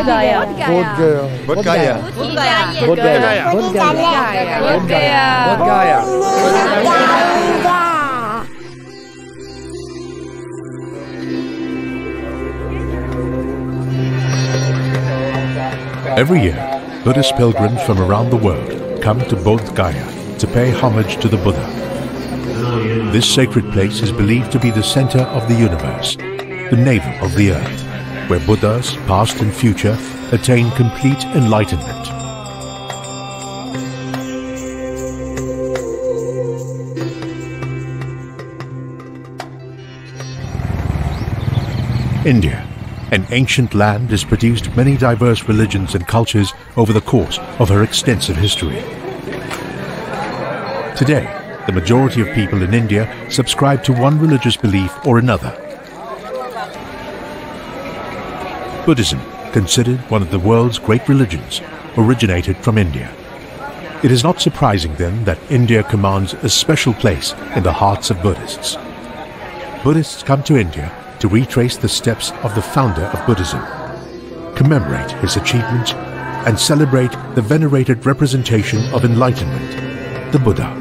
Gaya. Every year, Buddhist pilgrims from around the world come to Bodh Gaya to pay homage to the Buddha. This sacred place is believed to be the center of the universe, the navel of the earth, where Buddhas, past and future, attain complete enlightenment. India, an ancient land, has produced many diverse religions and cultures over the course of her extensive history. Today, the majority of people in India subscribe to one religious belief or another. Buddhism, considered one of the world's great religions, originated from India. It is not surprising then that India commands a special place in the hearts of Buddhists. Buddhists come to India to retrace the steps of the founder of Buddhism, commemorate his achievements, and celebrate the venerated representation of enlightenment, the Buddha.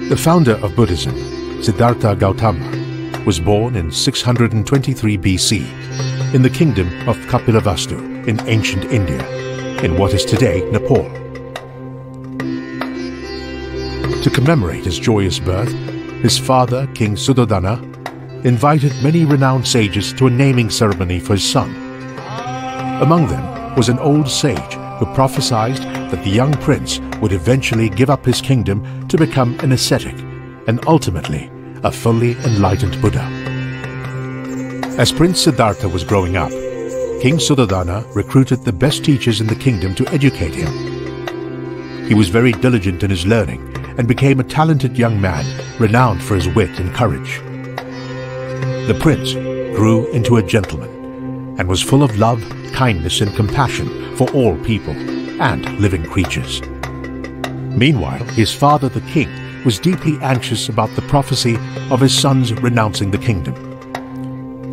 The founder of Buddhism, Siddhartha Gautama, was born in 623 BC in the kingdom of Kapilavastu in ancient India, in what is today Nepal. To commemorate his joyous birth, his father, King Suddhodana, invited many renowned sages to a naming ceremony for his son. Among them was an old sage who prophesied that the young prince would eventually give up his kingdom to become an ascetic and ultimately a fully enlightened Buddha. As Prince Siddhartha was growing up, King Suddhodana recruited the best teachers in the kingdom to educate him. He was very diligent in his learning and became a talented young man renowned for his wit and courage. The prince grew into a gentleman and was full of love, kindness, and compassion for all people and living creatures. Meanwhile, his father, the king, was deeply anxious about the prophecy of his son's renouncing the kingdom.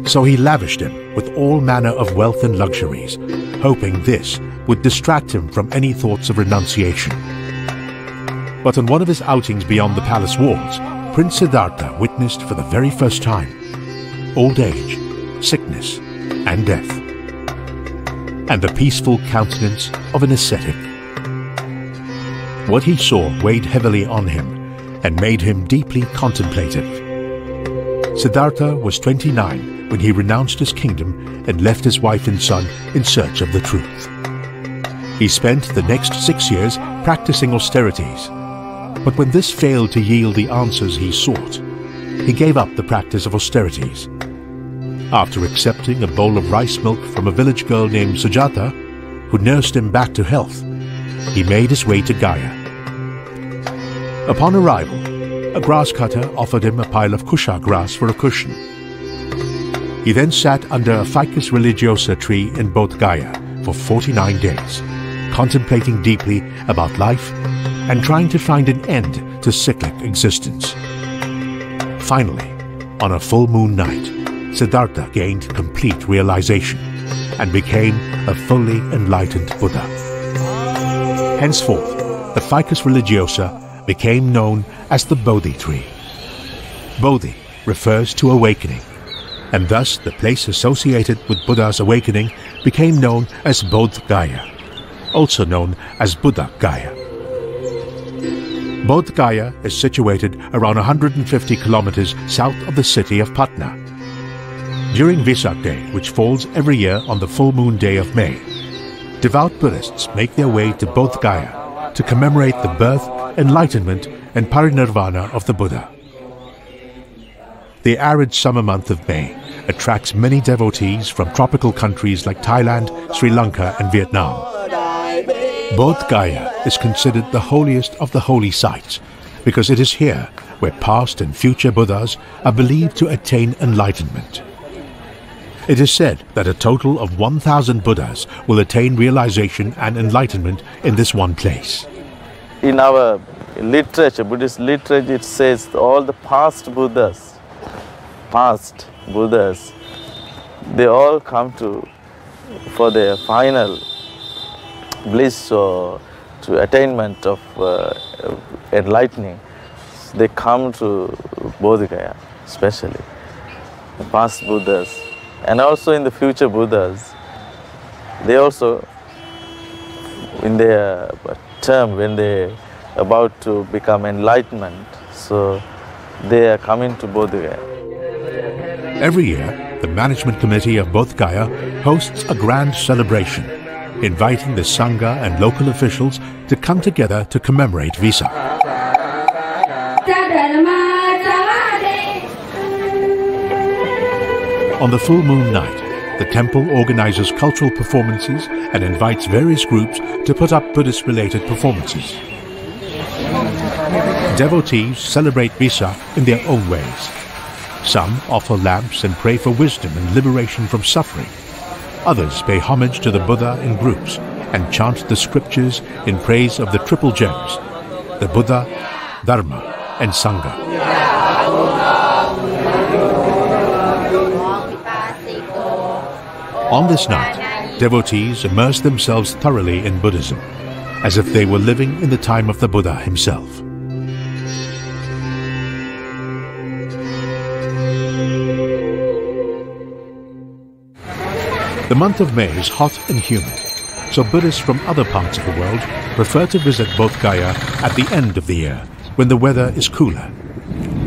So he lavished him with all manner of wealth and luxuries, hoping this would distract him from any thoughts of renunciation. But on one of his outings beyond the palace walls, Prince Siddhartha witnessed for the very first time old age, sickness, and death, and the peaceful countenance of an ascetic. What he saw weighed heavily on him and made him deeply contemplative. Siddhartha was 29 when he renounced his kingdom and left his wife and son in search of the truth. He spent the next 6 years practicing austerities, but when this failed to yield the answers he sought, he gave up the practice of austerities. After accepting a bowl of rice milk from a village girl named Sujata, who nursed him back to health, he made his way to Gaya. Upon arrival, a grass cutter offered him a pile of kusha grass for a cushion. He then sat under a Ficus religiosa tree in Bodh Gaya for 49 days, contemplating deeply about life and trying to find an end to cyclic existence. Finally, on a full moon night, Siddhartha gained complete realization and became a fully enlightened Buddha. Henceforth, the Ficus religiosa became known as the Bodhi tree. Bodhi refers to awakening, and thus the place associated with Buddha's awakening became known as Bodh Gaya, also known as Buddha Gaya. Bodh Gaya is situated around 150 kilometers south of the city of Patna. During Vesak Day, which falls every year on the full moon day of May, devout Buddhists make their way to Bodh Gaya to commemorate the birth, enlightenment, and parinirvana of the Buddha. The arid summer month of May attracts many devotees from tropical countries like Thailand, Sri Lanka, and Vietnam. Bodh Gaya is considered the holiest of the holy sites because it is here where past and future Buddhas are believed to attain enlightenment. It is said that a total of 1,000 Buddhas will attain realization and enlightenment in this one place. In our literature, Buddhist literature, it says all the past Buddhas past Buddhas, they all come for their final bliss or to attainment of enlightening. They come to Bodhi Gaya, especially the past Buddhas, and also in the future Buddhas. They also, in their term, when they about to become enlightenment, so they are coming to Bodhi Gaya. Every year, the management committee of Bodh Gaya hosts a grand celebration, inviting the Sangha and local officials to come together to commemorate Visa. On the full moon night, the temple organizes cultural performances and invites various groups to put up Buddhist-related performances. Devotees celebrate Visa in their own ways. Some offer lamps and pray for wisdom and liberation from suffering. Others pay homage to the Buddha in groups and chant the scriptures in praise of the triple gems, the Buddha, Dharma, and Sangha. On this night, devotees immerse themselves thoroughly in Buddhism, as if they were living in the time of the Buddha himself. The month of May is hot and humid, so Buddhists from other parts of the world prefer to visit Bodh Gaya at the end of the year, when the weather is cooler.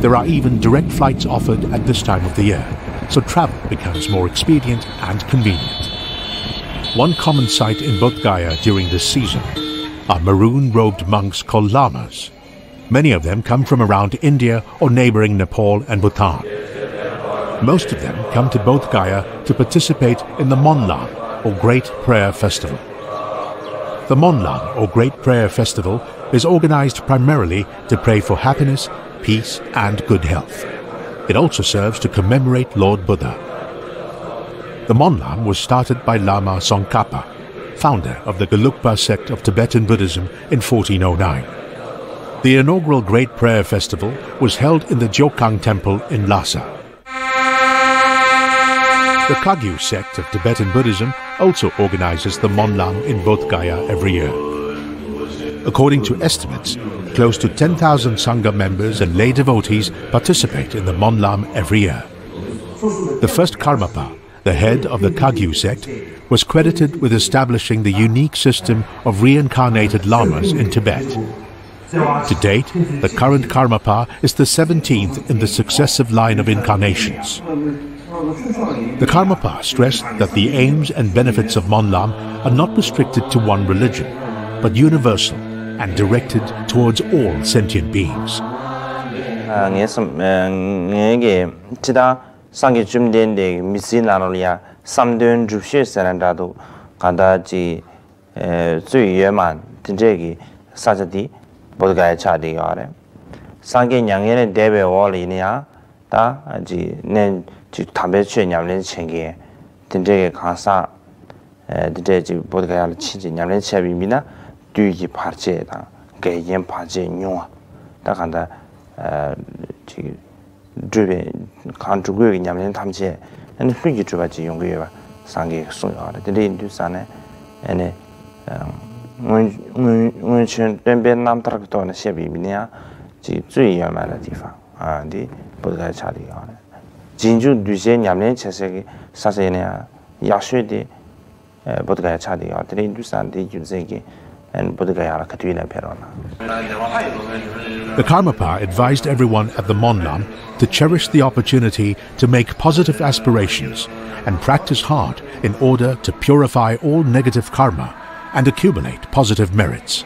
There are even direct flights offered at this time of the year, so travel becomes more expedient and convenient. One common sight in Bodh Gaya during this season are maroon-robed monks called lamas. Many of them come from around India or neighboring Nepal and Bhutan. Most of them come to Bodh Gaya to participate in the Monlam, or Great Prayer Festival. The Monlam, or Great Prayer Festival, is organized primarily to pray for happiness, peace, and good health. It also serves to commemorate Lord Buddha. The Monlam was started by Lama Tsongkhapa, founder of the Gelugpa sect of Tibetan Buddhism in 1409. The inaugural Great Prayer Festival was held in the Jokang Temple in Lhasa. The Kagyu sect of Tibetan Buddhism also organizes the Monlam in Bodh Gaya every year. According to estimates, close to 10,000 Sangha members and lay devotees participate in the Monlam every year. The first Karmapa, the head of the Kagyu sect, was credited with establishing the unique system of reincarnated lamas in Tibet. To date, the current Karmapa is the 17th in the successive line of incarnations. The Karmapa stressed that the aims and benefits of Monlam are not restricted to one religion, but universal and directed towards all sentient beings. The Karmapa advised everyone at the Monlam to cherish the opportunity to make positive aspirations and practice hard in order to purify all negative karma and accumulate positive merits.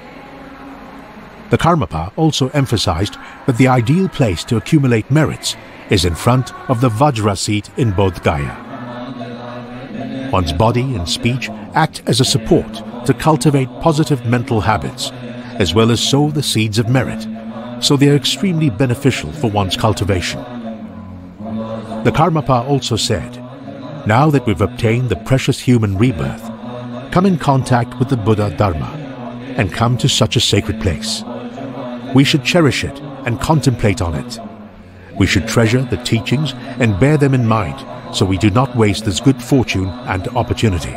The Karmapa also emphasized that the ideal place to accumulate merits is in front of the Vajra seat in Bodh Gaya. One's body and speech act as a support to cultivate positive mental habits, as well as sow the seeds of merit, so they are extremely beneficial for one's cultivation. The Karmapa also said, now that we've obtained the precious human rebirth, come in contact with the Buddha Dharma and come to such a sacred place. We should cherish it and contemplate on it. We should treasure the teachings and bear them in mind so we do not waste this good fortune and opportunity.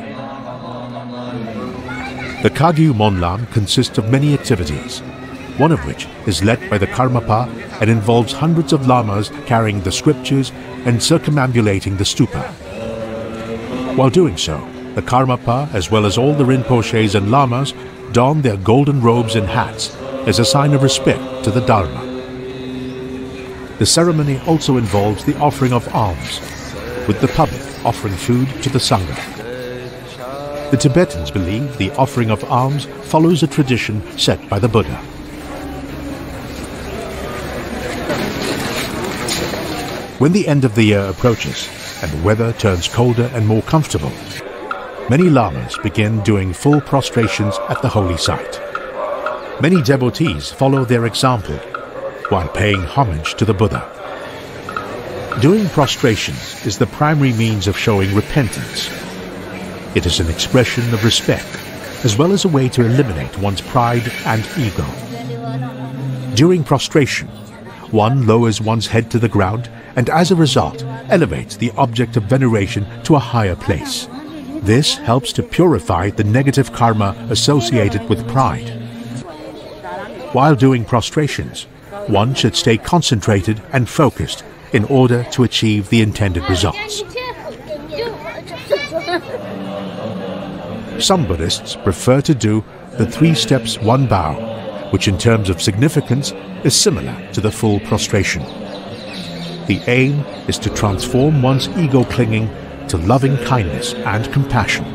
The Kagyu Monlam consists of many activities, one of which is led by the Karmapa and involves hundreds of lamas carrying the scriptures and circumambulating the stupa. While doing so, the Karmapa, as well as all the Rinpoches and lamas, don their golden robes and hats as a sign of respect to the Dharma. The ceremony also involves the offering of alms, with the public offering food to the Sangha. The Tibetans believe the offering of alms follows a tradition set by the Buddha. When the end of the year approaches and the weather turns colder and more comfortable, many lamas begin doing full prostrations at the holy site. Many devotees follow their example while paying homage to the Buddha. Doing prostrations is the primary means of showing repentance. It is an expression of respect, as well as a way to eliminate one's pride and ego. During prostration, one lowers one's head to the ground and as a result elevates the object of veneration to a higher place. This helps to purify the negative karma associated with pride. While doing prostrations, one should stay concentrated and focused in order to achieve the intended results. Some Buddhists prefer to do the 3 steps 1 bow, which in terms of significance is similar to the full prostration. The aim is to transform one's ego clinging to loving kindness and compassion.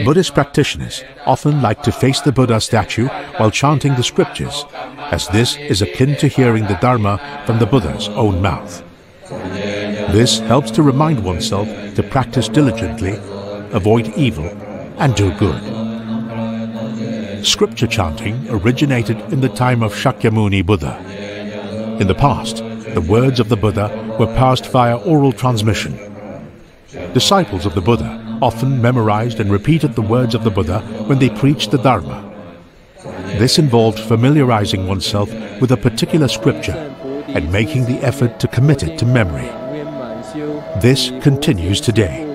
Buddhist practitioners often like to face the Buddha statue while chanting the scriptures, as this is akin to hearing the Dharma from the Buddha's own mouth. This helps to remind oneself to practice diligently, avoid evil, and do good. Scripture chanting originated in the time of Shakyamuni Buddha. In the past, the words of the Buddha were passed via oral transmission. Disciples of the Buddha often memorized and repeated the words of the Buddha when they preached the Dharma. This involved familiarizing oneself with a particular scripture and making the effort to commit it to memory. This continues today,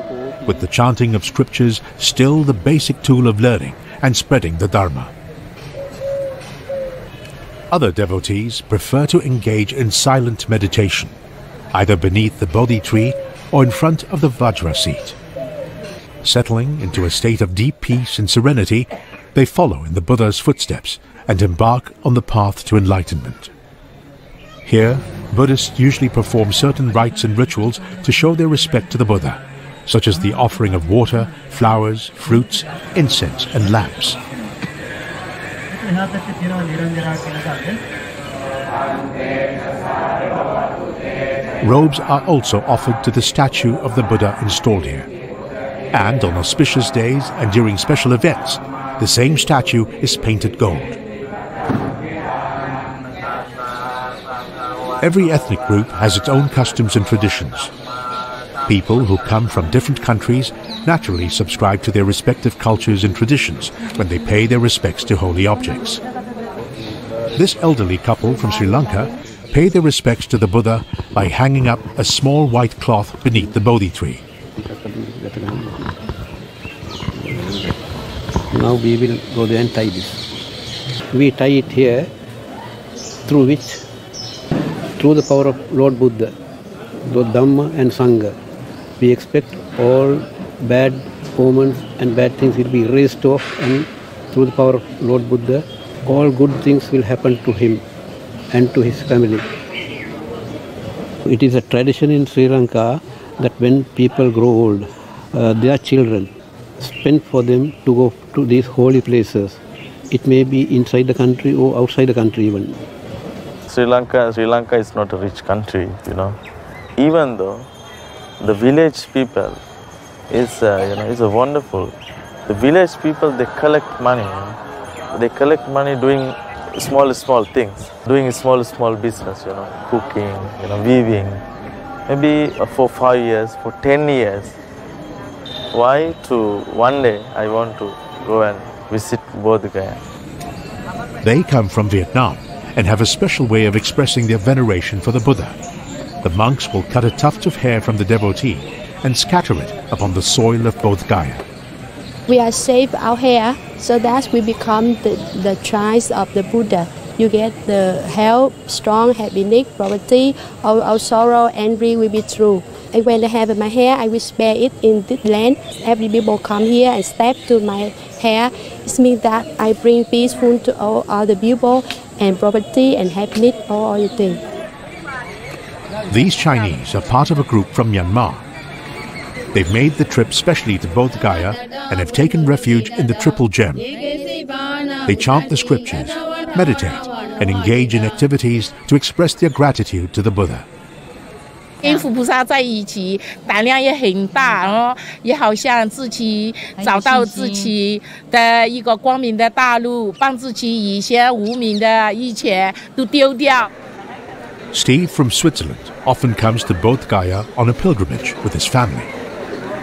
with the chanting of scriptures still the basic tool of learning and spreading the Dharma. Other devotees prefer to engage in silent meditation, either beneath the Bodhi tree or in front of the Vajra seat. Settling into a state of deep peace and serenity, they follow in the Buddha's footsteps and embark on the path to enlightenment. Here, Buddhists usually perform certain rites and rituals to show their respect to the Buddha, such as the offering of water, flowers, fruits, incense, and lamps. Robes are also offered to the statue of the Buddha installed here. And on auspicious days and during special events, the same statue is painted gold. Every ethnic group has its own customs and traditions. People who come from different countries naturally subscribe to their respective cultures and traditions when they pay their respects to holy objects. This elderly couple from Sri Lanka pay their respects to the Buddha by hanging up a small white cloth beneath the Bodhi tree. Now we will go there and tie this. We tie it here, through which, through the power of Lord Buddha, Lord Dhamma and Sangha, we expect all bad omens and bad things will be erased off, and through the power of Lord Buddha, all good things will happen to him and to his family. It is a tradition in Sri Lanka that when people grow old, their children spend for them to go to these holy places. It may be inside the country or outside the country even. Sri Lanka is not a rich country, Even though the village people is a wonderful. The village people, they collect money. They collect money doing small things, doing small business, cooking, weaving. Maybe for 5 years, for 10 years. why to one day I want to go and visit Bodh Gaya. They come from Vietnam and have a special way of expressing their veneration for the Buddha. The monks will cut a tuft of hair from the devotee and scatter it upon the soil of Bodh Gaya. We are save our hair so that we become the tribes of the Buddha. You get the health, strong, happiness, poverty, all sorrow, envy will be true. And when I have my hair, I will spare it in this land. Every people come here and step to my hair. It means that I bring peaceful to all the people and property and happiness, all the things. These Chinese are part of a group from Myanmar. They've made the trip specially to Bodh Gaya and have taken refuge in the Triple Gem. They chant the scriptures, meditate, and engage in activities to express their gratitude to the Buddha. 跟佛菩萨在一起，胆量也很大哦，也好像自己找到自己的一个光明的大路，帮自己以前无明的一切都丢掉。 Steve from Switzerland often comes to Bodh Gaya on a pilgrimage with his family.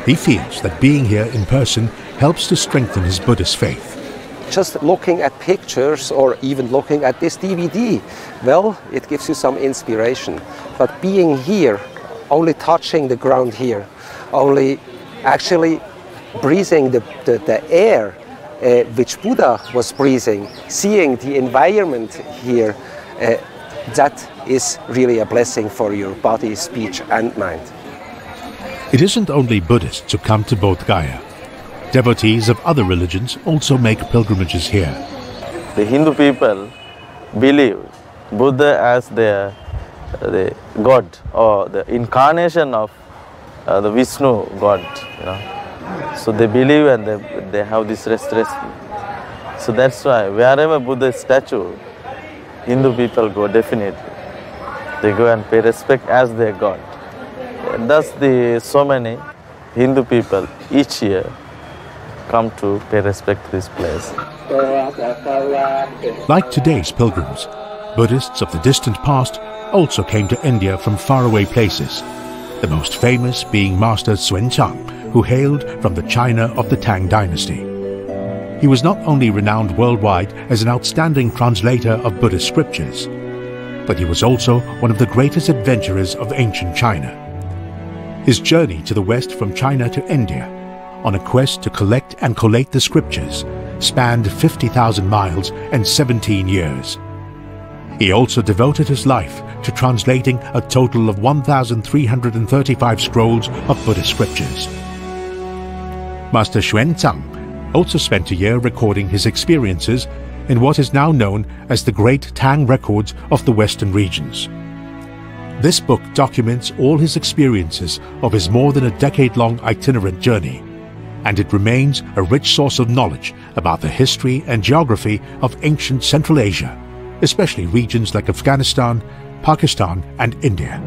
He feels that being here in person helps to strengthen his Buddhist faith. Just looking at pictures or even looking at this DVD, well, it gives you some inspiration. But being here, only touching the ground here, only actually breathing the air which Buddha was breathing, seeing the environment here, that is really a blessing for your body, speech and mind. It isn't only Buddhists who come to Bodh Gaya. Devotees of other religions also make pilgrimages here. The Hindu people believe Buddha as the God or the incarnation of the Vishnu God, you know. So they believe and they have this respect. So that's why wherever Buddha is statue, Hindu people go definitely. They go and pay respect as their God. Thus so many Hindu people each year come to pay respect to this place. Like today's pilgrims, Buddhists of the distant past also came to India from faraway places, the most famous being Master Xuanzang, who hailed from the China of the Tang dynasty. He was not only renowned worldwide as an outstanding translator of Buddhist scriptures, but he was also one of the greatest adventurers of ancient China. His journey to the west from China to India, on a quest to collect and collate the scriptures, spanned 50,000 miles and 17 years. He also devoted his life to translating a total of 1,335 scrolls of Buddhist scriptures. Master Xuanzang also spent a year recording his experiences in what is now known as the Great Tang Records of the Western regions. This book documents all his experiences of his more than a decade-long itinerant journey, and it remains a rich source of knowledge about the history and geography of ancient Central Asia, especially regions like Afghanistan, Pakistan and India.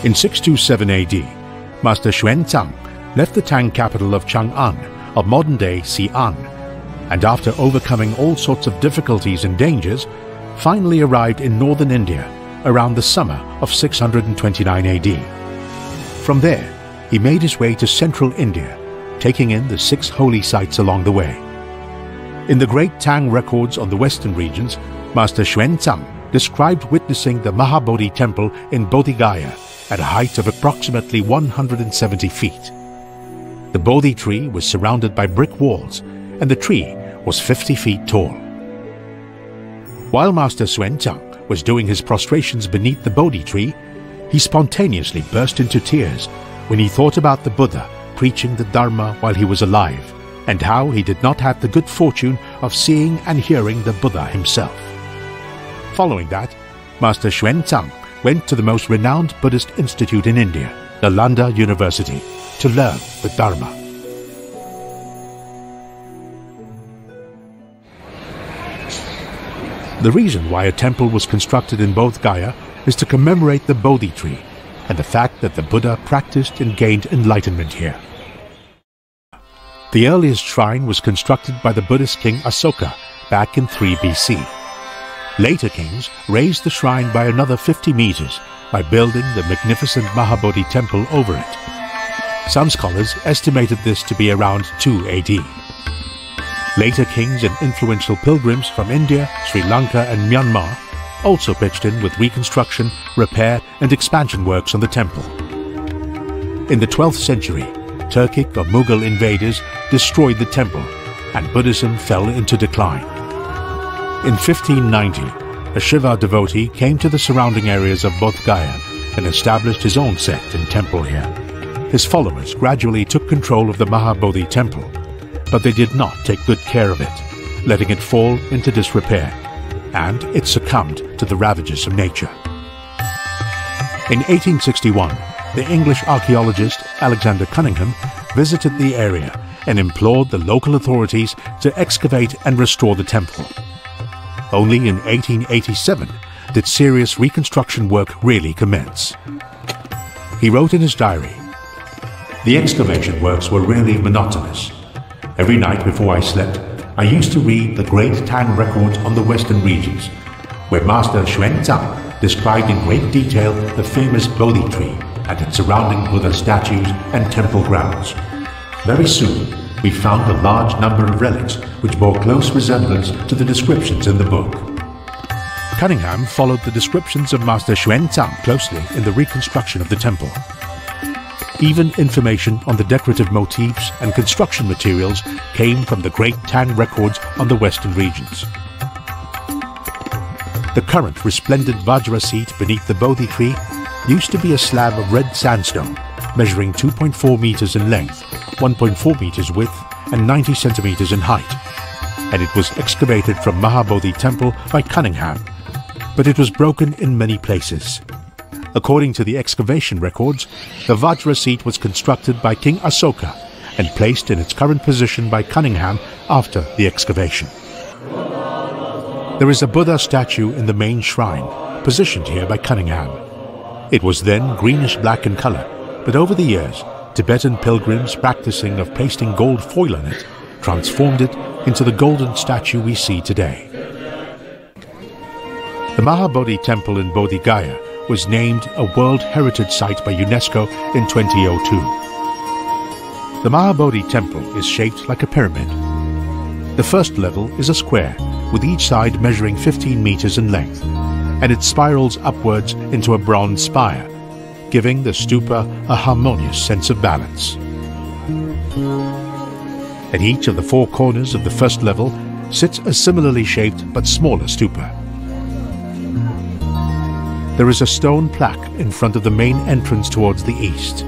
In 627 AD, Master Xuanzang left the Tang capital of Chang'an, of modern-day Xi'an, and after overcoming all sorts of difficulties and dangers, finally arrived in northern India around the summer of 629 AD. From there, he made his way to central India, taking in the 6 holy sites along the way. In the Great Tang Records on the western regions, Master Xuanzang described witnessing the Mahabodhi temple in Bodh Gaya at a height of approximately 170 feet. The Bodhi tree was surrounded by brick walls, and the tree was 50 feet tall. While Master Xuanzang was doing his prostrations beneath the Bodhi tree, he spontaneously burst into tears when he thought about the Buddha preaching the Dharma while he was alive, and how he did not have the good fortune of seeing and hearing the Buddha himself. Following that, Master Xuanzang went to the most renowned Buddhist institute in India, Nalanda University, to learn the Dharma. The reason why a temple was constructed in Bodh Gaya is to commemorate the Bodhi tree and the fact that the Buddha practiced and gained enlightenment here. The earliest shrine was constructed by the Buddhist king Asoka back in 3 BC. Later kings raised the shrine by another 50 meters by building the magnificent Mahabodhi temple over it. Some scholars estimated this to be around 2 AD. Later kings and influential pilgrims from India, Sri Lanka and Myanmar also pitched in with reconstruction, repair and expansion works on the temple. In the 12th century, Turkic or Mughal invaders destroyed the temple and Buddhism fell into decline. In 1590, a Shiva devotee came to the surrounding areas of Bodh Gaya and established his own sect and temple here. His followers gradually took control of the Mahabodhi temple, but they did not take good care of it, letting it fall into disrepair, and it succumbed to the ravages of nature. In 1861, the English archaeologist Alexander Cunningham visited the area and implored the local authorities to excavate and restore the temple. Only in 1887 did serious reconstruction work really commence. He wrote in his diary, "The excavation works were really monotonous. Every night before I slept, I used to read the great Tang records on the western regions, where Master Xuanzang described in great detail the famous Bodhi tree and its surrounding Buddha statues and temple grounds. Very soon, we found a large number of relics which bore close resemblance to the descriptions in the book." Cunningham followed the descriptions of Master Xuanzang closely in the reconstruction of the temple. Even information on the decorative motifs and construction materials came from the great Tang records on the western regions. The current resplendent Vajra seat beneath the Bodhi tree used to be a slab of red sandstone measuring 2.4 meters in length, 1.4 meters width and 90 centimeters in height, and it was excavated from Mahabodhi temple by Cunningham, but it was broken in many places. According to the excavation records, the Vajra seat was constructed by King Asoka and placed in its current position by Cunningham after the excavation. There is a Buddha statue in the main shrine, positioned here by Cunningham. It was then greenish-black in color, but over the years, Tibetan pilgrims practicing of pasting gold foil on it transformed it into the golden statue we see today. The Mahabodhi temple in Bodhi Gaya was named a World Heritage Site by UNESCO in 2002. The Mahabodhi temple is shaped like a pyramid. The first level is a square, with each side measuring 15 meters in length, and it spirals upwards into a bronze spire, giving the stupa a harmonious sense of balance. At each of the 4 corners of the first level sits a similarly shaped but smaller stupa. There is a stone plaque in front of the main entrance towards the east.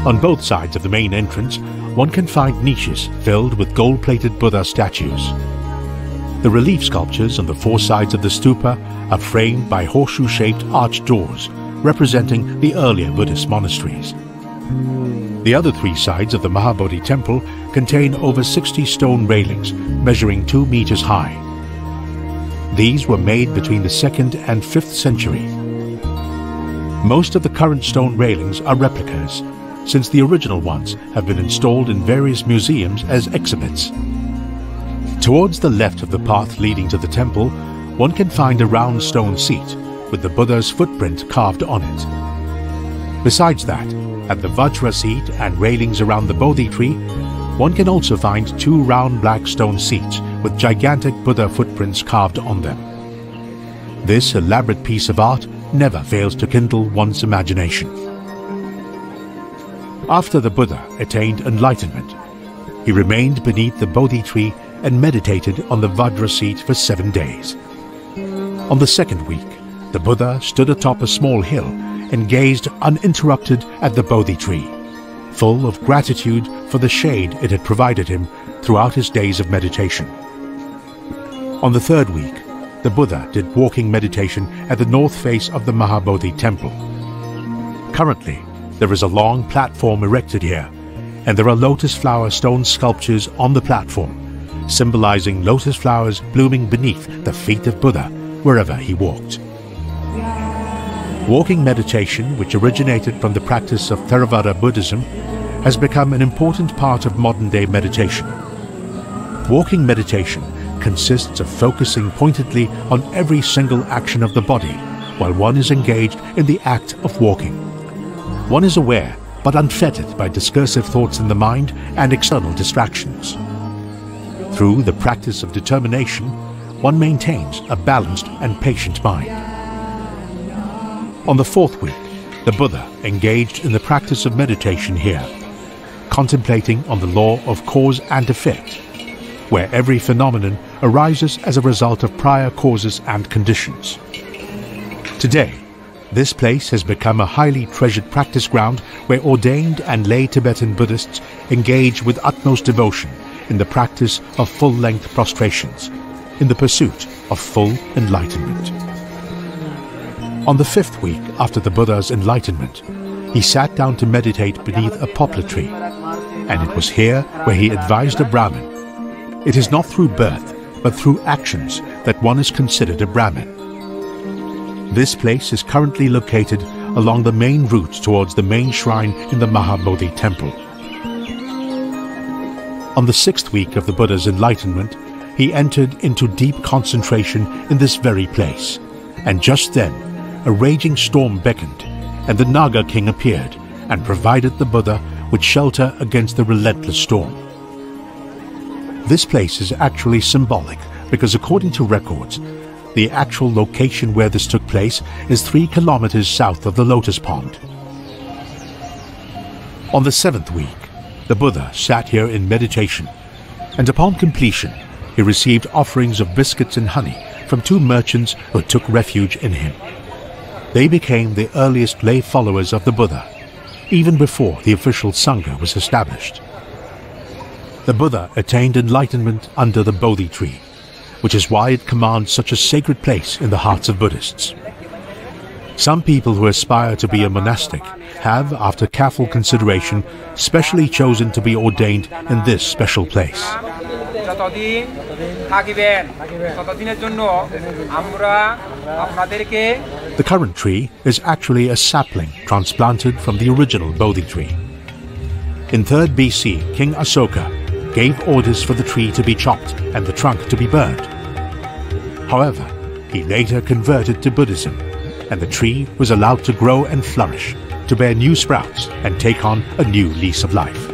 On both sides of the main entrance, one can find niches filled with gold-plated Buddha statues. The relief sculptures on the 4 sides of the stupa are framed by horseshoe-shaped arched doors, representing the earlier Buddhist monasteries. The other 3 sides of the Mahabodhi temple contain over 60 stone railings measuring 2 meters high. These were made between the 2nd and 5th century. Most of the current stone railings are replicas, since the original ones have been installed in various museums as exhibits. Towards the left of the path leading to the temple, one can find a round stone seat with the Buddha's footprint carved on it. Besides that, at the Vajra seat and railings around the Bodhi tree, one can also find 2 round black stone seats with gigantic Buddha footprints carved on them. This elaborate piece of art never fails to kindle one's imagination. After the Buddha attained enlightenment, he remained beneath the Bodhi tree and meditated on the Vajra seat for 7 days. On the 2nd week, the Buddha stood atop a small hill and gazed uninterrupted at the Bodhi tree, full of gratitude for the shade it had provided him throughout his days of meditation. On the 3rd week, the Buddha did walking meditation at the north face of the Mahabodhi temple. Currently, there is a long platform erected here, and there are lotus flower stone sculptures on the platform, symbolizing lotus flowers blooming beneath the feet of Buddha wherever he walked. Walking meditation, which originated from the practice of Theravada Buddhism, has become an important part of modern-day meditation. Walking meditation consists of focusing pointedly on every single action of the body while one is engaged in the act of walking. One is aware but unfettered by discursive thoughts in the mind and external distractions. Through the practice of determination, one maintains a balanced and patient mind. On the fourth week, the Buddha engaged in the practice of meditation here, contemplating on the law of cause and effect, where every phenomenon arises as a result of prior causes and conditions. Today, this place has become a highly treasured practice ground where ordained and lay Tibetan Buddhists engage with utmost devotion in the practice of full-length prostrations, in the pursuit of full enlightenment. On the fifth week after the Buddha's enlightenment, he sat down to meditate beneath a poplar tree, and it was here where he advised a Brahmin. It is not through birth, but through actions that one is considered a Brahmin. This place is currently located along the main route towards the main shrine in the Mahabodhi temple. On the sixth week of the Buddha's enlightenment, he entered into deep concentration in this very place, and just then a raging storm beckoned, and the Naga king appeared and provided the Buddha with shelter against the relentless storm. This place is actually symbolic because, according to records, the actual location where this took place is 3 kilometers south of the Lotus Pond. On the seventh week, the Buddha sat here in meditation, and upon completion, he received offerings of biscuits and honey from 2 merchants who took refuge in him. They became the earliest lay followers of the Buddha, even before the official Sangha was established. The Buddha attained enlightenment under the Bodhi tree, which is why it commands such a sacred place in the hearts of Buddhists. Some people who aspire to be a monastic have, after careful consideration, specially chosen to be ordained in this special place. The current tree is actually a sapling transplanted from the original Bodhi tree. In 3rd BC, King Asoka gave orders for the tree to be chopped and the trunk to be burned. However, he later converted to Buddhism, and the tree was allowed to grow and flourish, to bear new sprouts and take on a new lease of life.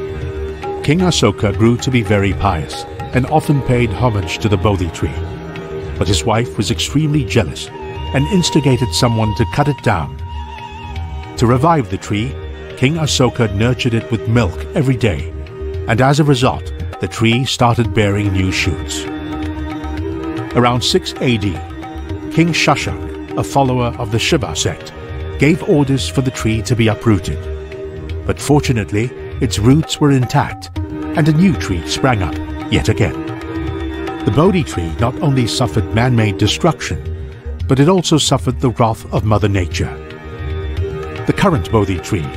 King Asoka grew to be very pious and often paid homage to the Bodhi tree, but his wife was extremely jealous and instigated someone to cut it down. To revive the tree, King Asoka nurtured it with milk every day, and as a result, the tree started bearing new shoots. Around 6 AD, King Shashank, a follower of the Shiva sect, gave orders for the tree to be uprooted. But fortunately, its roots were intact, and a new tree sprang up yet again. The Bodhi tree not only suffered man-made destruction, but it also suffered the wrath of Mother Nature. The current Bodhi tree,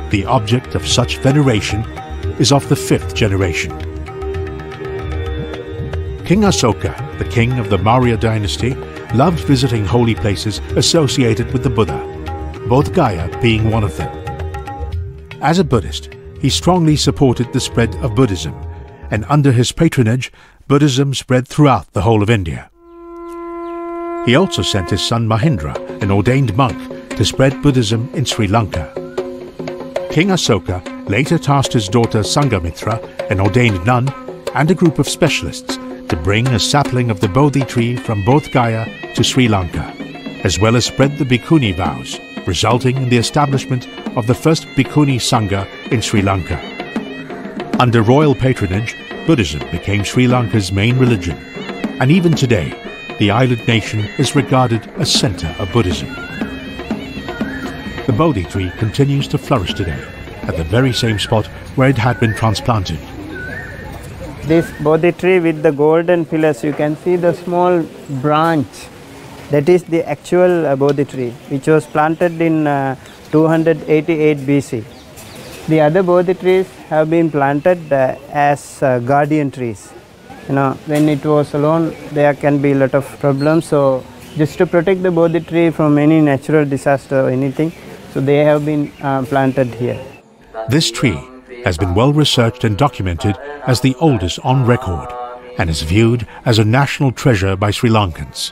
the object of such veneration, is of the 5th generation. King Asoka, the king of the Maurya dynasty, loved visiting holy places associated with the Buddha, Bodh Gaya being one of them. As a Buddhist, he strongly supported the spread of Buddhism, and under his patronage, Buddhism spread throughout the whole of India. He also sent his son Mahindra, an ordained monk, to spread Buddhism in Sri Lanka. King Asoka later tasked his daughter Sangamitra, an ordained nun, and a group of specialists to bring a sapling of the Bodhi tree from Bodh Gaya to Sri Lanka, as well as spread the Bhikkhuni vows, resulting in the establishment of the first Bhikkhuni Sangha in Sri Lanka. Under royal patronage, Buddhism became Sri Lanka's main religion, and even today, the island nation is regarded as center of Buddhism. The Bodhi tree continues to flourish today, at the very same spot where it had been transplanted. This Bodhi tree with the golden pillars, you can see the small branch. That is the actual Bodhi tree, which was planted in 288 BC. The other Bodhi trees have been planted as guardian trees. When it was alone, there can be a lot of problems. So just to protect the Bodhi tree from any natural disaster or anything, so they have been planted here. This tree has been well researched and documented as the oldest on record, and is viewed as a national treasure by Sri Lankans.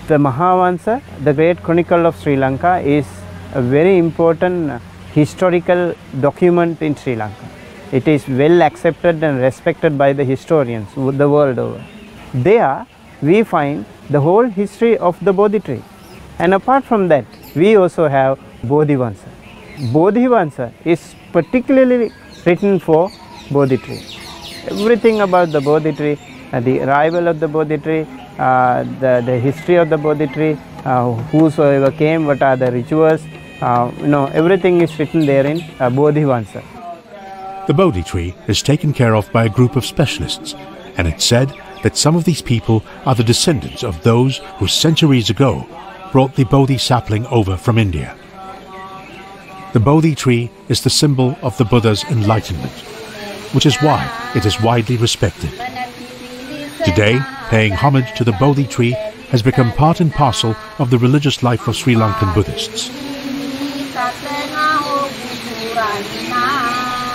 The Mahavansa, the great chronicle of Sri Lanka, is a very important historical document in Sri Lanka. It is well accepted and respected by the historians the world over. There we find the whole history of the Bodhi tree. And apart from that, we also have Bodhivansa. Bodhivansa is particularly written for Bodhi tree. Everything about the Bodhi tree, the arrival of the Bodhi tree, the history of the Bodhi tree, whosoever came, what are the rituals, everything is written there in Bodhivansa. The Bodhi tree is taken care of by a group of specialists, and it's said that some of these people are the descendants of those who centuries ago brought the Bodhi sapling over from India. The Bodhi tree is the symbol of the Buddha's enlightenment, which is why it is widely respected. Today, paying homage to the Bodhi tree has become part and parcel of the religious life of Sri Lankan Buddhists.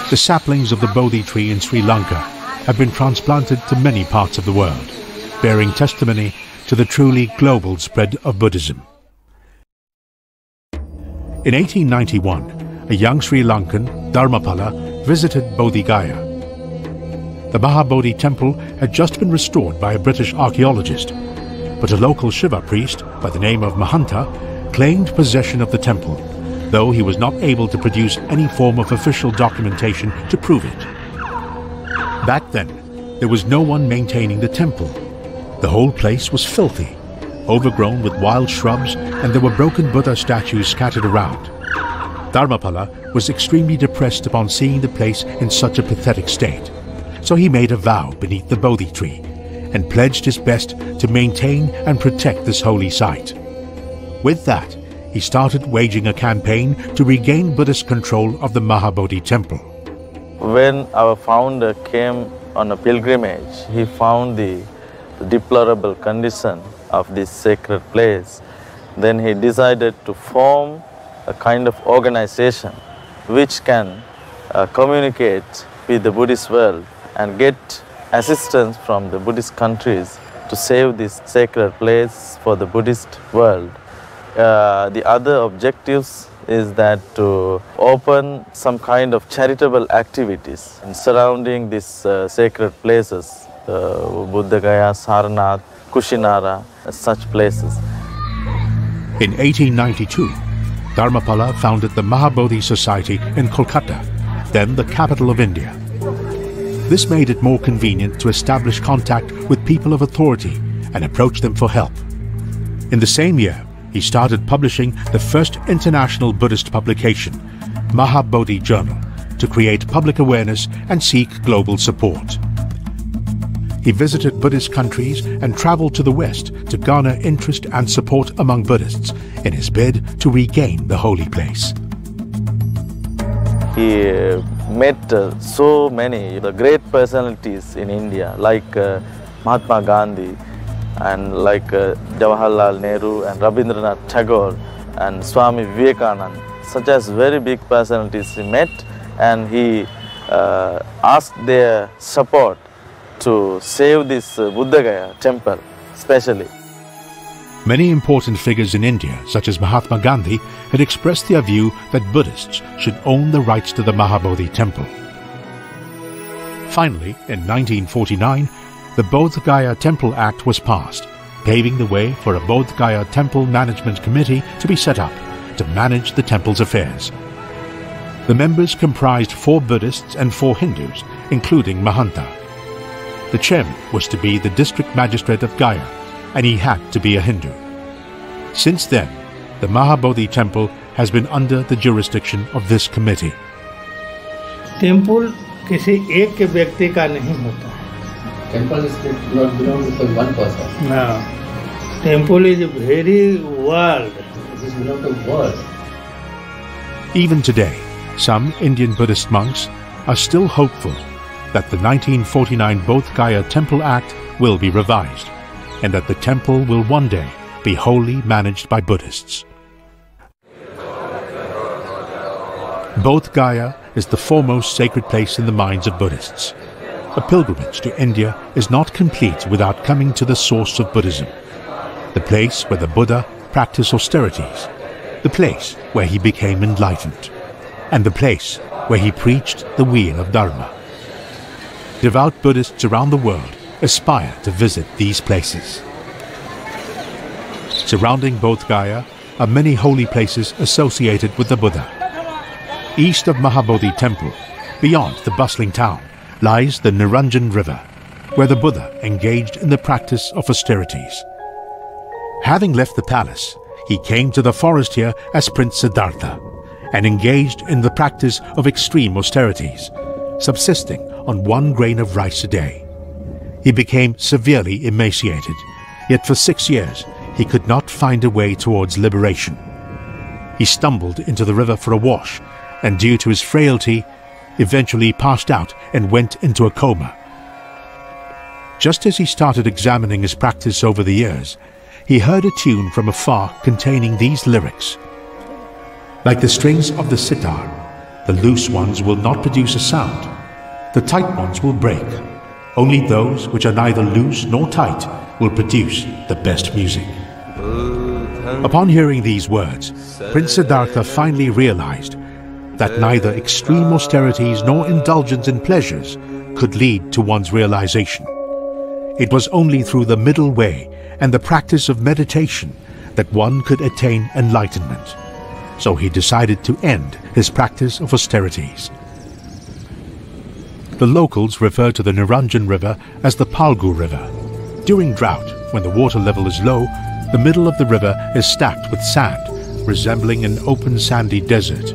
The saplings of the Bodhi tree in Sri Lanka have been transplanted to many parts of the world, bearing testimony to the truly global spread of Buddhism. In 1891, a young Sri Lankan, Dharmapala, visited Bodhi Gaya. The Mahabodhi temple had just been restored by a British archaeologist, but a local Shiva priest by the name of Mahanta claimed possession of the temple, though he was not able to produce any form of official documentation to prove it. Back then, there was no one maintaining the temple. The whole place was filthy, overgrown with wild shrubs, and there were broken Buddha statues scattered around. Dharmapala was extremely depressed upon seeing the place in such a pathetic state, so he made a vow beneath the Bodhi tree and pledged his best to maintain and protect this holy site. With that, he started waging a campaign to regain Buddhist control of the Mahabodhi temple. When our founder came on a pilgrimage, he found the deplorable condition of this sacred place. Then he decided to form a kind of organization which can communicate with the Buddhist world and get assistance from the Buddhist countries to save this sacred place for the Buddhist world. The other objectives is that to open some kind of charitable activities surrounding these sacred places, Buddha Gaya, Sarnath, Kushinara, such places. In 1892, Dharmapala founded the Mahabodhi Society in Kolkata, then the capital of India. This made it more convenient to establish contact with people of authority and approach them for help. In the same year, he started publishing the first international Buddhist publication, Mahabodhi Journal, to create public awareness and seek global support. He visited Buddhist countries and traveled to the West to garner interest and support among Buddhists in his bid to regain the holy place. He met so many great personalities in India, like Mahatma Gandhi, and like Jawaharlal Nehru and Rabindranath Tagore and Swami Vivekananda. Such as very big personalities he met, and he asked their support to save this Buddha Gaya temple especially. Many important figures in India, such as Mahatma Gandhi, had expressed their view that Buddhists should own the rights to the Mahabodhi temple. Finally, in 1949, the Bodh Gaya Temple Act was passed, paving the way for a Bodh Gaya Temple Management Committee to be set up to manage the temple's affairs. The members comprised 4 Buddhists and 4 Hindus, including Mahanta. The chairman was to be the district magistrate of Gaya, and he had to be a Hindu. Since then, the Mahabodhi temple has been under the jurisdiction of this committee. Temple किसी एक व्यक्ति का नहीं होता है. Temple is not belong to one person. No. Temple is a very world. It is belong to world. Even today, some Indian Buddhist monks are still hopeful that the 1949 Bodh Gaya Temple Act will be revised, and that the temple will one day be wholly managed by Buddhists. Bodh Gaya is the foremost sacred place in the minds of Buddhists. A pilgrimage to India is not complete without coming to the source of Buddhism, the place where the Buddha practiced austerities, the place where he became enlightened. and the place where he preached the wheel of Dharma. Devout Buddhists around the world aspire to visit these places. Surrounding Bodh Gaya are many holy places associated with the Buddha. East of Mahabodhi Temple, beyond the bustling town, lies the Niranjan River, where the Buddha engaged in the practice of austerities. Having left the palace, he came to the forest here as Prince Siddhartha and engaged in the practice of extreme austerities, subsisting on 1 grain of rice a day. He became severely emaciated, yet for 6 years he could not find a way towards liberation. He stumbled into the river for a wash, and due to his frailty, eventually passed out and went into a coma. Just as he started examining his practice over the years, he heard a tune from afar containing these lyrics. Like the strings of the sitar, the loose ones will not produce a sound. The tight ones will break. Only those which are neither loose nor tight will produce the best music. Upon hearing these words, Prince Siddhartha finally realized that neither extreme austerities nor indulgence in pleasures could lead to one's realization. It was only through the middle way and the practice of meditation that one could attain enlightenment. So he decided to end his practice of austerities. The locals refer to the Niranjan River as the Palgu River. During drought, when the water level is low, the middle of the river is stacked with sand, resembling an open sandy desert.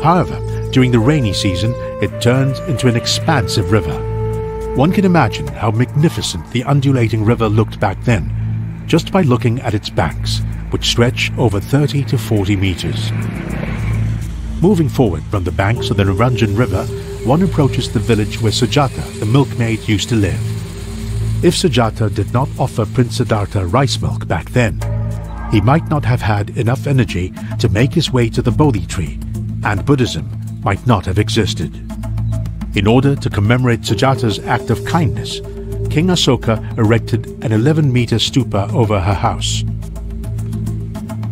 However, during the rainy season, it turns into an expansive river. One can imagine how magnificent the undulating river looked back then, just by looking at its banks, which stretch over 30 to 40 meters. Moving forward from the banks of the Niranjan River, one approaches the village where Sujata, the milkmaid, used to live. If Sujata did not offer Prince Siddhartha rice milk back then, he might not have had enough energy to make his way to the Bodhi tree, and Buddhism might not have existed. In order to commemorate Sujata's act of kindness, King Asoka erected an 11-meter stupa over her house.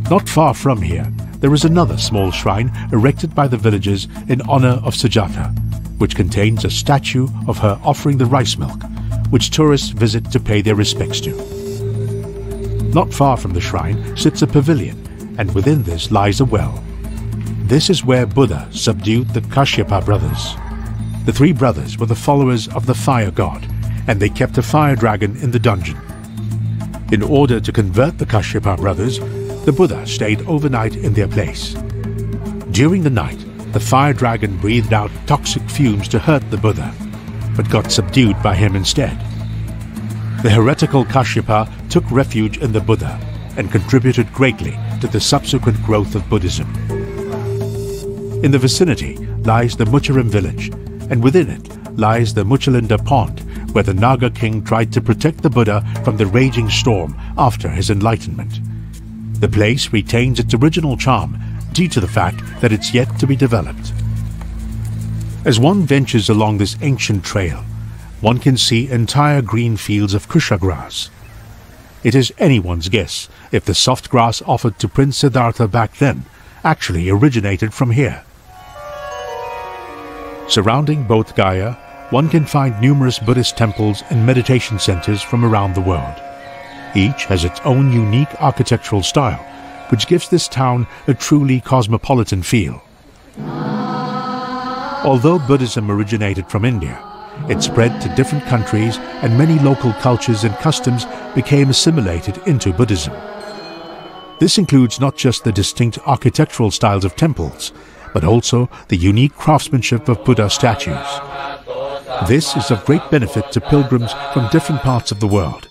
Not far from here, there is another small shrine erected by the villagers in honor of Sujata, which contains a statue of her offering the rice milk, which tourists visit to pay their respects to. Not far from the shrine sits a pavilion, and within this lies a well. This is where Buddha subdued the Kashyapa brothers. The 3 brothers were the followers of the fire god, and they kept a fire dragon in the dungeon. In order to convert the Kashyapa brothers, the Buddha stayed overnight in their place. During the night, the fire dragon breathed out toxic fumes to hurt the Buddha, but got subdued by him instead. The heretical Kashyapa took refuge in the Buddha and contributed greatly to the subsequent growth of Buddhism. In the vicinity lies the Mucharam village, and within it lies the Muchalinda pond, where the Naga king tried to protect the Buddha from the raging storm after his enlightenment. The place retains its original charm due to the fact that it's yet to be developed. As one ventures along this ancient trail, one can see entire green fields of kusha grass. It is anyone's guess if the soft grass offered to Prince Siddhartha back then actually originated from here. Surrounding Bodh Gaya, one can find numerous Buddhist temples and meditation centers from around the world. Each has its own unique architectural style, which gives this town a truly cosmopolitan feel. Although Buddhism originated from India, it spread to different countries, and many local cultures and customs became assimilated into Buddhism. This includes not just the distinct architectural styles of temples, but also the unique craftsmanship of Buddha statues. This is of great benefit to pilgrims from different parts of the world,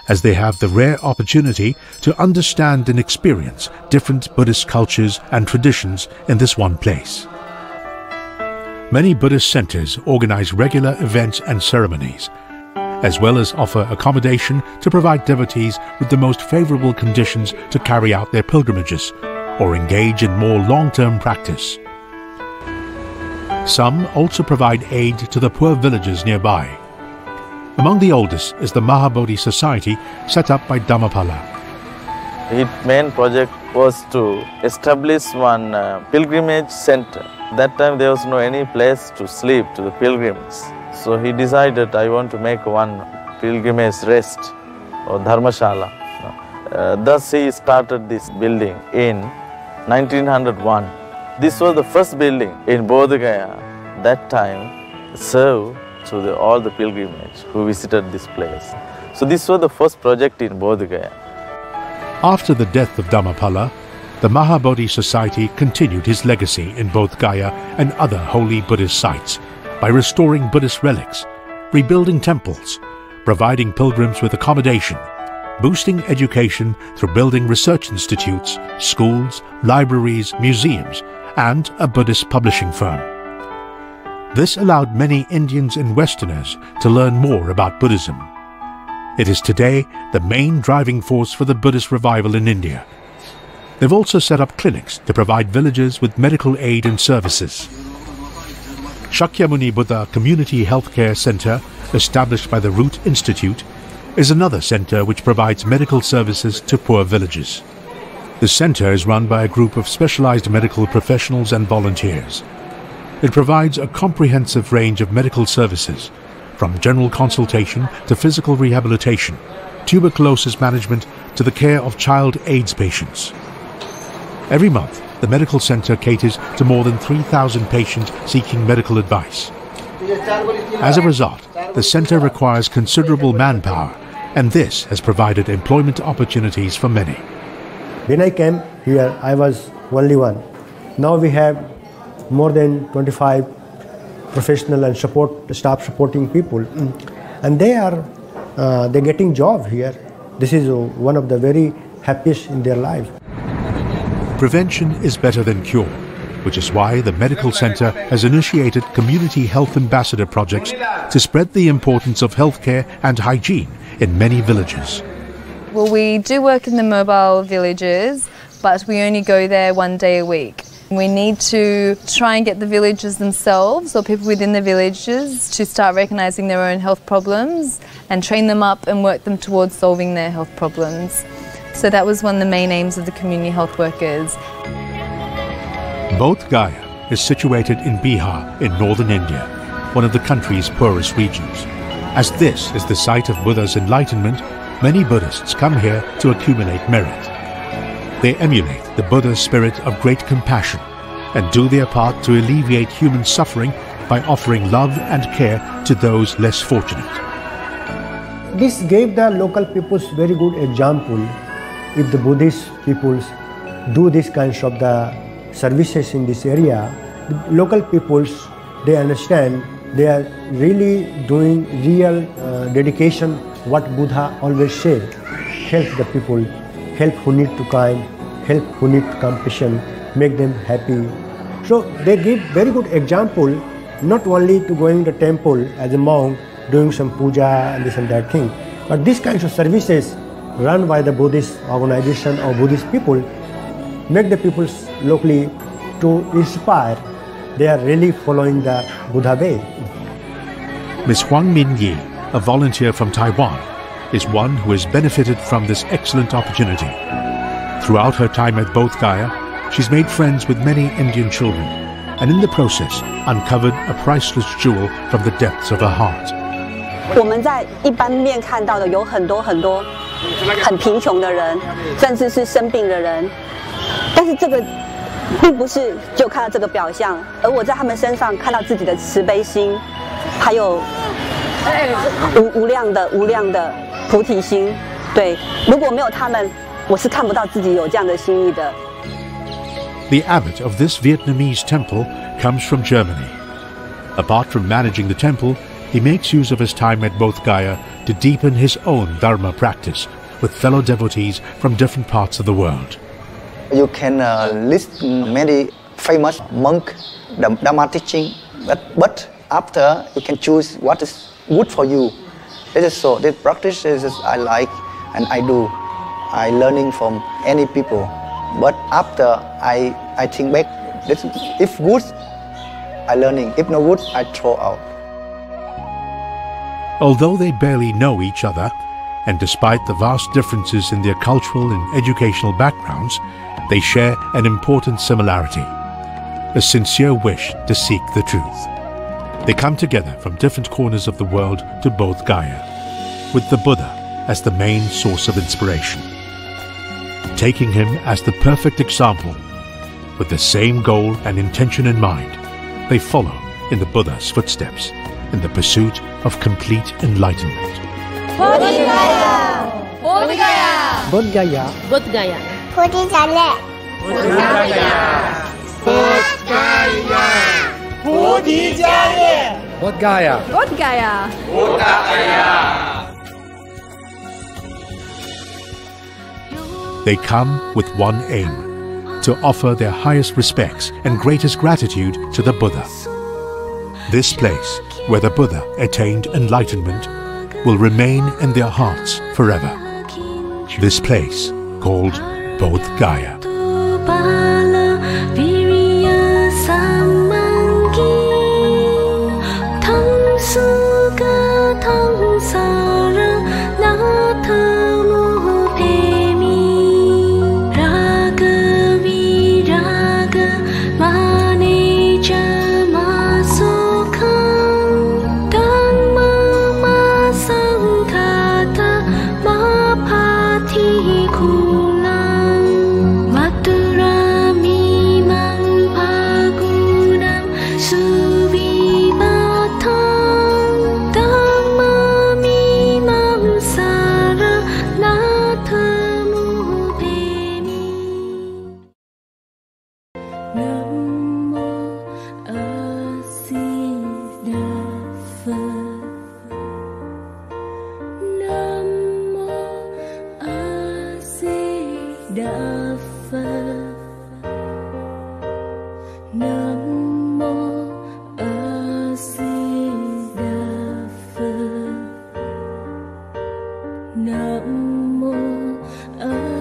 as they have the rare opportunity to understand and experience different Buddhist cultures and traditions in this one place. Many Buddhist centers organize regular events and ceremonies, as well as offer accommodation to provide devotees with the most favorable conditions to carry out their pilgrimages or engage in more long-term practice. Some also provide aid to the poor villagers nearby. Among the oldest is the Mahabodhi Society set up by Dhammapala. His main project was to establish one pilgrimage center. That time there was no any place to sleep to the pilgrims. So he decided, I want to make one pilgrimage rest or dharmashala. Thus he started this building in 1901. This was the first building in Bodh Gaya. That time served to all the pilgrimage who visited this place. So this was the first project in Bodh Gaya. After the death of Dhammapala, the Mahabodhi Society continued his legacy in both Gaya and other holy Buddhist sites by restoring Buddhist relics, rebuilding temples, providing pilgrims with accommodation, boosting education through building research institutes, schools, libraries, museums, and a Buddhist publishing firm. This allowed many Indians and Westerners to learn more about Buddhism. It is today the main driving force for the Buddhist revival in India. They've also set up clinics to provide villagers with medical aid and services. Shakyamuni Buddha Community Healthcare Center, established by the Root Institute, is another center which provides medical services to poor villages. The center is run by a group of specialized medical professionals and volunteers. It provides a comprehensive range of medical services, from general consultation to physical rehabilitation, tuberculosis management to the care of child AIDS patients. Every month, the medical center caters to more than 3,000 patients seeking medical advice. As a result, the center requires considerable manpower, and this has provided employment opportunities for many. When I came here, I was only one. Now we have more than 25 professional and staff supporting people, and they're getting job here. This is one of the very happiest in their life. Prevention is better than cure, which is why the medical center has initiated community health ambassador projects to spread the importance of healthcare and hygiene in many villages. Well, we do work in the mobile villages, but we only go there one day a week. We need to try and get the villagers themselves or people within the villages to start recognising their own health problems and train them up and work them towards solving their health problems. So that was one of the main aims of the community health workers. Bodh Gaya is situated in Bihar in northern India, one of the country's poorest regions. As this is the site of Buddha's enlightenment, many Buddhists come here to accumulate merit. They emulate the Buddha's spirit of great compassion and do their part to alleviate human suffering by offering love and care to those less fortunate. This gave the local peoples very good example. If the Buddhist peoples do these kinds of the services in this area, the local peoples, they understand they are really doing real dedication, what Buddha always said, help the people, help who need to kind, help who need compassion, make them happy. So they give very good example, not only to going to the temple as a monk, doing some puja and this and that thing, but these kinds of services run by the Buddhist organization or Buddhist people make the people locally to inspire. They are really following the Buddha way. Ms. Huang Minyi, a volunteer from Taiwan, is one who has benefited from this excellent opportunity. Throughout her time at Bodh Gaya, she's made friends with many Indian children and in the process uncovered a priceless jewel from the depths of her heart. 我们在一般面看到的有很多很贫穷的人，甚至是生病的人，但是这个并不是就看到这个表象，而我在他们身上看到自己的慈悲心，还有无量的菩提心。对，如果没有他们，我是看不到自己有这样的心意的。The abbot of this Vietnamese temple comes from Germany. Apart from managing the temple, he makes use of his time at Bodh Gaya to deepen his own Dharma practice with fellow devotees from different parts of the world. You can list many famous monk Dharma teaching, but after you can choose what is good for you. It is so. This practice is I like and I do. I learning from any people, but after I think back, if good, I learning. If not good, I throw out. Although they barely know each other, and despite the vast differences in their cultural and educational backgrounds, They share an important similarity, a sincere wish to seek the truth. They come together from different corners of the world to both Gaya, with the Buddha as the main source of inspiration. Taking him as the perfect example, with the same goal and intention in mind, they follow in the Buddha's footsteps in the pursuit of complete enlightenment. Bodhi Gaya! Bodhi Gaya! Bodhi Gaya! Bodhi Gaya! Bodhi Gaya! Bodhi Gaya! Bodhi Gaya! Bodhi Gaya! Bodhi Gaya! Bodhi Gaya! They come with one aim, to offer their highest respects and greatest gratitude to the Buddha. This place, where the Buddha attained enlightenment, will remain in their hearts forever. This place, called Bodhi Gaya. Nam mô A